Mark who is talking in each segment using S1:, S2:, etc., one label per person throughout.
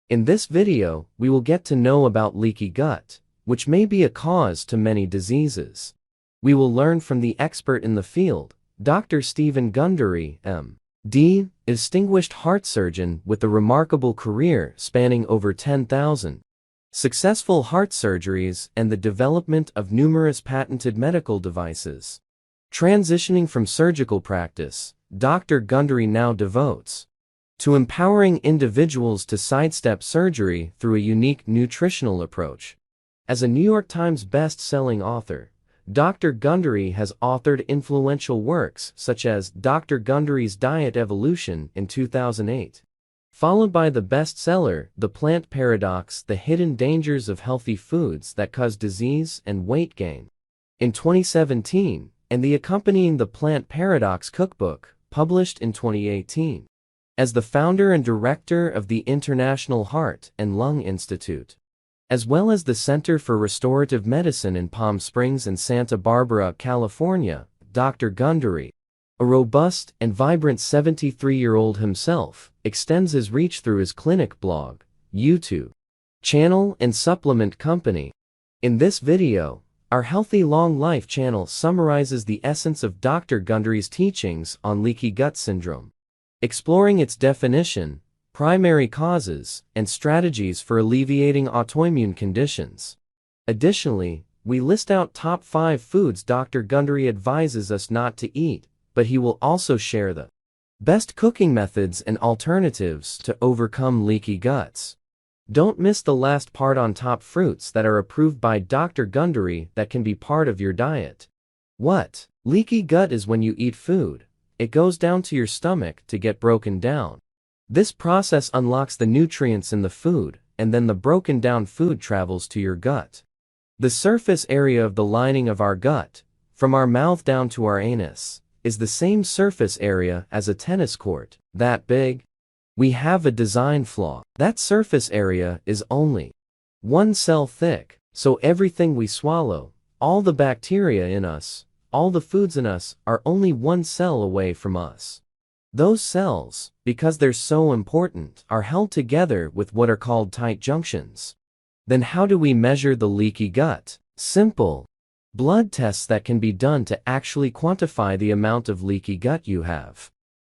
S1: In this video, we will get to know about leaky gut, which may be a cause to many diseases. We will learn from the expert in the field, Dr. Stephen Gundry, M.D., a distinguished heart surgeon with a remarkable career spanning over 10,000 successful heart surgeries and the development of numerous patented medical devices. Transitioning from surgical practice, Dr. Gundry now devotes to empowering individuals to sidestep surgery through a unique nutritional approach. As a New York Times best-selling author, Dr. Gundry has authored influential works such as Dr. Gundry's Diet Evolution in 2008, followed by the bestseller The Plant Paradox: The Hidden Dangers of Healthy Foods That Cause Disease and Weight Gain in 2017, and the accompanying The Plant Paradox cookbook, published in 2018. As the founder and director of the International Heart and Lung Institute, as well as the Center for Restorative Medicine in Palm Springs and Santa Barbara, California, Dr. Gundry, a robust and vibrant 73-year-old himself, extends his reach through his clinic blog, YouTube channel, and supplement company. In this video, our Healthy Long Life channel summarizes the essence of Dr. Gundry's teachings on leaky gut syndrome, exploring its definition, primary causes, and strategies for alleviating autoimmune conditions. Additionally, we list out top 5 foods Dr. Gundry advises us not to eat, but he will also share the best cooking methods and alternatives to overcome leaky guts. Don't miss the last part on top fruits that are approved by Dr. Gundry that can be part of your diet. What? Leaky gut is when you eat food. It goes down to your stomach to get broken down. This process unlocks the nutrients in the food, and then the broken down food travels to your gut. The surface area of the lining of our gut, from our mouth down to our anus, is the same surface area as a tennis court. That big? We have a design flaw. That surface area is only 1 cell thick, so everything we swallow, all the bacteria in us, all the foods in us, are only 1 cell away from us. Those cells, because they're so important, are held together with what are called tight junctions. Then how do we measure the leaky gut? Simple. Blood tests that can be done to actually quantify the amount of leaky gut you have.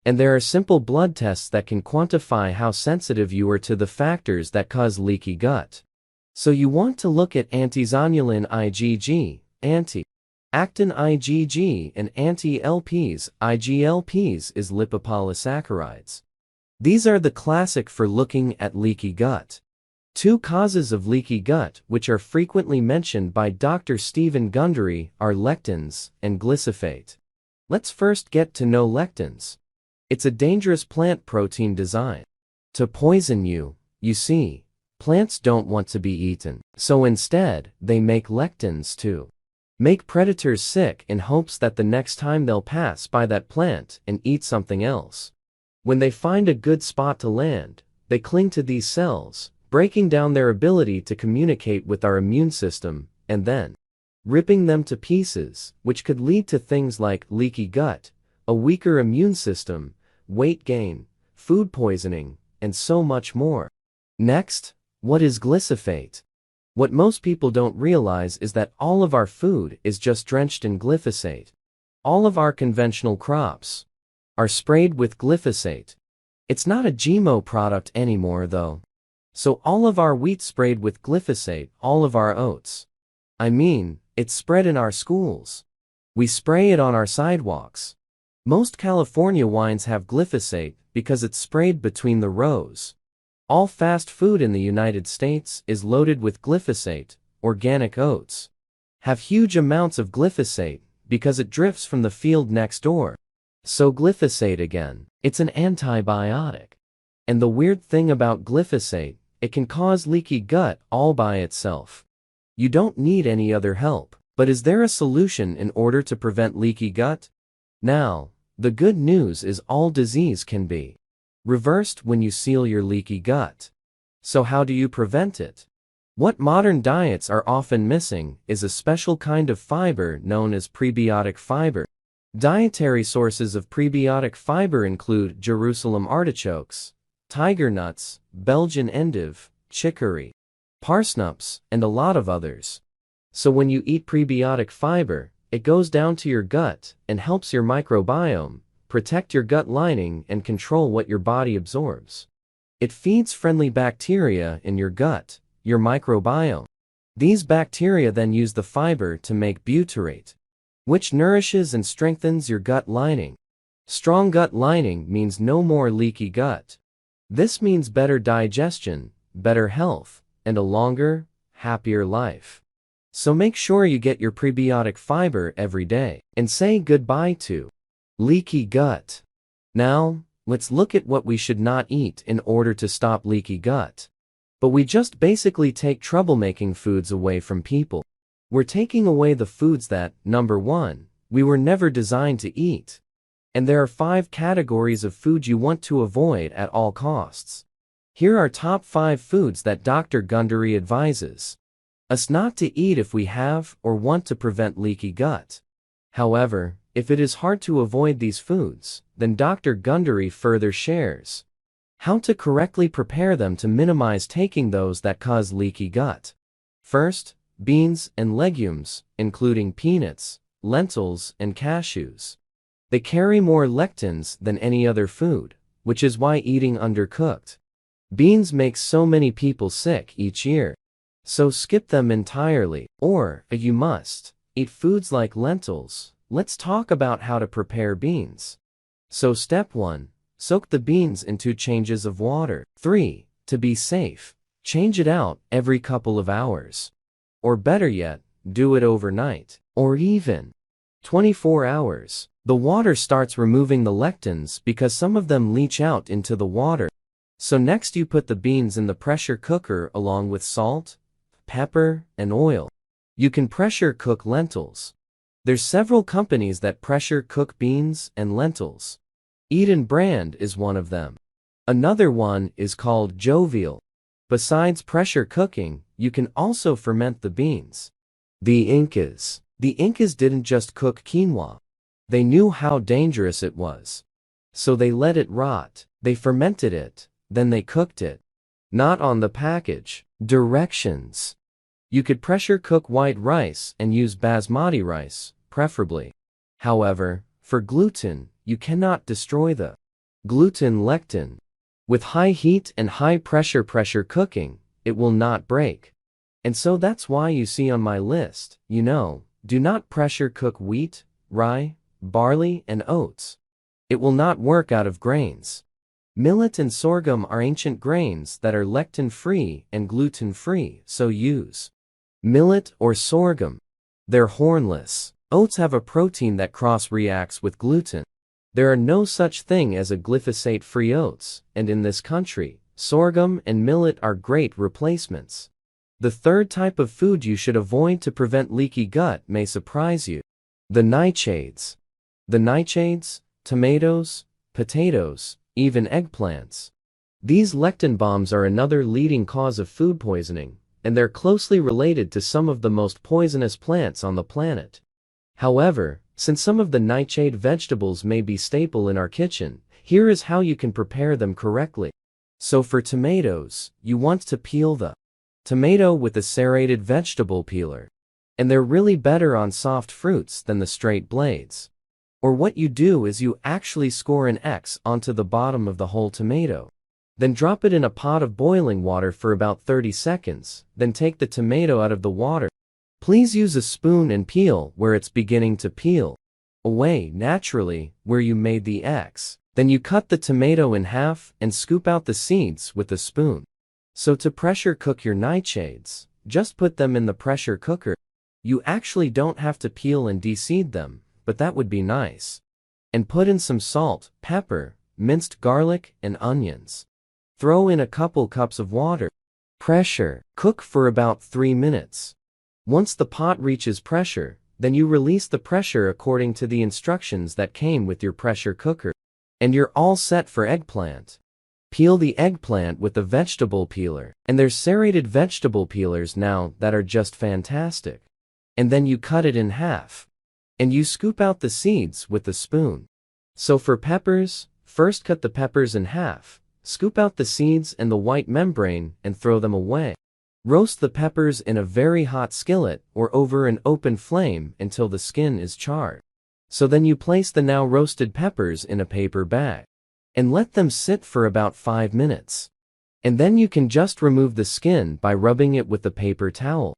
S1: And there are simple blood tests that can quantify how sensitive you are to the factors that cause leaky gut. So you want to look at antizonulin IgG, actin IgG, and anti-LPs. IgLPs is lipopolysaccharides. These are the classic for looking at leaky gut. 2 causes of leaky gut which are frequently mentioned by Dr. Stephen Gundry are lectins and glyphosate. Let's first get to know lectins. It's a dangerous plant protein designed to poison you. You see, plants don't want to be eaten, so instead, they make lectins to make predators sick in hopes that the next time they'll pass by that plant and eat something else. When they find a good spot to land, they cling to these cells, breaking down their ability to communicate with our immune system, and then ripping them to pieces, which could lead to things like leaky gut, a weaker immune system, weight gain, food poisoning, and so much more. Next, what is glyphosate? What most people don't realize is that all of our food is just drenched in glyphosate. All of our conventional crops are sprayed with glyphosate. It's not a GMO product anymore though. So all of our wheat sprayed with glyphosate, all of our oats. It's spread in our schools. We spray it on our sidewalks. Most California wines have glyphosate because it's sprayed between the rows. All fast food in the United States is loaded with glyphosate. Organic oats have huge amounts of glyphosate because it drifts from the field next door. So glyphosate again, it's an antibiotic. And the weird thing about glyphosate, it can cause leaky gut all by itself. You don't need any other help. But is there a solution in order to prevent leaky gut? Now, the good news is all disease can be reversed when you seal your leaky gut. So how do you prevent it? What modern diets are often missing is a special kind of fiber known as prebiotic fiber. Dietary sources of prebiotic fiber include Jerusalem artichokes, tiger nuts, Belgian endive, chicory, parsnips, and a lot of others. So when you eat prebiotic fiber, it goes down to your gut and helps your microbiome, protect your gut lining and control what your body absorbs. It feeds friendly bacteria in your gut, your microbiome. These bacteria then use the fiber to make butyrate, which nourishes and strengthens your gut lining. Strong gut lining means no more leaky gut. This means better digestion, better health, and a longer, happier life. So make sure you get your prebiotic fiber every day and say goodbye to leaky gut. Now, let's look at what we should not eat in order to stop leaky gut. But we just basically take troublemaking foods away from people. We're taking away the foods that, number one, we were never designed to eat. And there are 5 categories of food you want to avoid at all costs. Here are top 5 foods that Dr. Gundry advises us not to eat if we have or want to prevent leaky gut. However, if it is hard to avoid these foods, then Dr. Gundry further shares how to correctly prepare them to minimize taking those that cause leaky gut. First, beans and legumes, including peanuts, lentils, and cashews. They carry more lectins than any other food, which is why eating undercooked beans makes so many people sick each year. So skip them entirely, or, if you must, eat foods like lentils. Let's talk about how to prepare beans. So step 1. Soak the beans in 2 changes of water. 3. To be safe, change it out every couple of hours. Or better yet, do it overnight, or even 24 hours. The water starts removing the lectins because some of them leach out into the water. So next you put the beans in the pressure cooker along with salt, pepper, and oil. You can pressure cook lentils. There's several companies that pressure cook beans and lentils. Eden brand is one of them. Another one is called Jovial. Besides pressure cooking, you can also ferment the beans. The Incas didn't just cook quinoa. They knew how dangerous it was. So they let it rot. They fermented it, then they cooked it. Not on the package. Directions. You could pressure cook white rice and use basmati rice, preferably. However, for gluten, you cannot destroy the gluten lectin. With high heat and high pressure cooking, it will not break. And so that's why you see on my list, do not pressure cook wheat, rye, barley, and oats. It will not work out of grains. Millet and sorghum are ancient grains that are lectin-free and gluten-free, so use millet or sorghum. They're hornless. Oats have a protein that cross-reacts with gluten. There are no such thing as a glyphosate-free oats, and in this country, sorghum and millet are great replacements. The third type of food you should avoid to prevent leaky gut may surprise you. The nightshades. The nightshades, tomatoes, potatoes, even eggplants. These lectin bombs are another leading cause of food poisoning, and they're closely related to some of the most poisonous plants on the planet. However, since some of the nightshade vegetables may be staple in our kitchen, here is how you can prepare them correctly. So for tomatoes, you want to peel the tomato with a serrated vegetable peeler. And they're really better on soft fruits than the straight blades. Or what you do is you actually score an X onto the bottom of the whole tomato. Then drop it in a pot of boiling water for about 30 seconds, then take the tomato out of the water. Please use a spoon and peel where it's beginning to peel away naturally where you made the X. Then you cut the tomato in half and scoop out the seeds with a spoon. So to pressure cook your nightshades, just put them in the pressure cooker. You actually don't have to peel and de-seed them, but that would be nice. And put in some salt, pepper, minced garlic, and onions. Throw in a couple cups of water. Pressure cook for about 3 minutes. Once the pot reaches pressure, then you release the pressure according to the instructions that came with your pressure cooker. And you're all set for eggplant. Peel the eggplant with a vegetable peeler, and there's serrated vegetable peelers now that are just fantastic. And then you cut it in half. And you scoop out the seeds with a spoon. So for peppers, first cut the peppers in half, Scoop out the seeds and the white membrane and throw them away. Roast the peppers in a very hot skillet or over an open flame until the skin is charred. So then you place the now roasted peppers in a paper bag and let them sit for about 5 minutes. And then you can just remove the skin by rubbing it with a paper towel.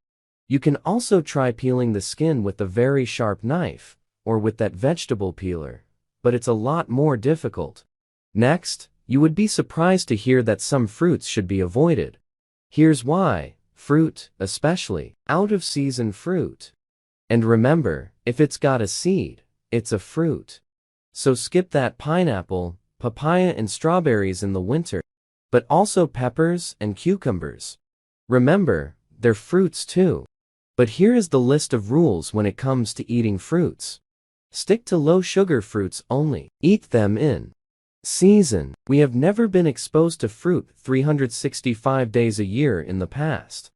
S1: You can also try peeling the skin with a very sharp knife or with that vegetable peeler, but it's a lot more difficult. Next, you would be surprised to hear that some fruits should be avoided. Here's why: fruit, especially out-of-season fruit. And remember, if it's got a seed, it's a fruit. So skip that pineapple, papaya and strawberries in the winter, but also peppers and cucumbers. Remember, they're fruits too. But here is the list of rules when it comes to eating fruits. Stick to low-sugar fruits only. Eat them in season. We have never been exposed to fruit 365 days a year in the past.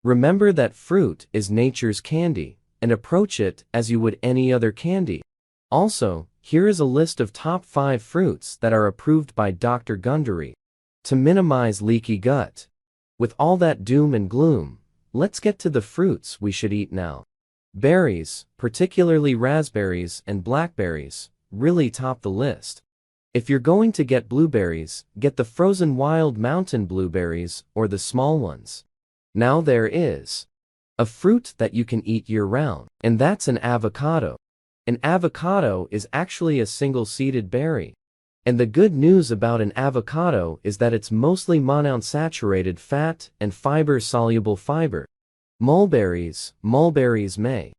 S1: Remember that fruit is nature's candy, and approach it as you would any other candy. Also, here is a list of top 5 fruits that are approved by Dr. Gundry to minimize leaky gut. With all that doom and gloom, let's get to the fruits we should eat now. Berries, particularly raspberries and blackberries, really top the list. If you're going to get blueberries, get the frozen wild mountain blueberries or the small ones. Now there is a fruit that you can eat year-round, and that's an avocado. An avocado is actually a single-seeded berry. And the good news about an avocado is that it's mostly monounsaturated fat and fiber-soluble fiber. Mulberries may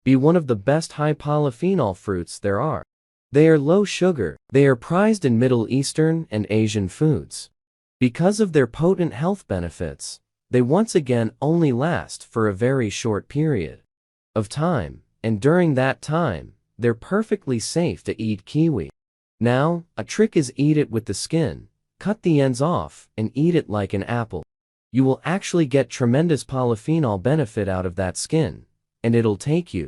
S1: be one of the best high polyphenol fruits there are. They are low sugar. They are prized in Middle Eastern and Asian foods. Because of their potent health benefits, they once again only last for a very short period of time, and during that time, they're perfectly safe to eat. Kiwi. Now, a trick is eat it with the skin, cut the ends off, and eat it like an apple. You will actually get tremendous polyphenol benefit out of that skin, and it'll take you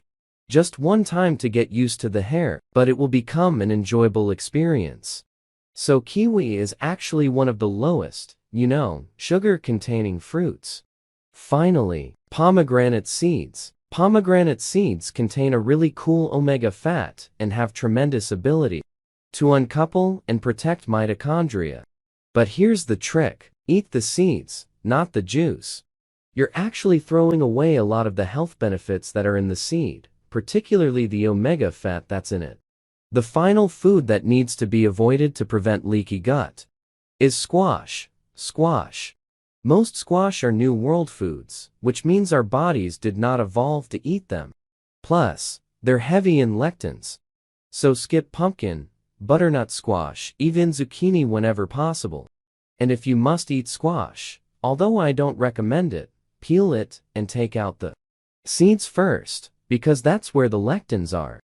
S1: just one time to get used to the hair, but it will become an enjoyable experience. So kiwi is actually one of the lowest, sugar-containing fruits. Finally, pomegranate seeds. Pomegranate seeds contain a really cool omega fat and have tremendous ability to uncouple and protect mitochondria. But here's the trick: eat the seeds, not the juice. You're actually throwing away a lot of the health benefits that are in the seed, particularly the omega fat that's in it. The final food that needs to be avoided to prevent leaky gut is squash. Squash. Most squash are New World foods, which means our bodies did not evolve to eat them. Plus, they're heavy in lectins. So skip pumpkin, butternut squash, even zucchini whenever possible. And if you must eat squash, although I don't recommend it, peel it and take out the seeds first, because that's where the lectins are.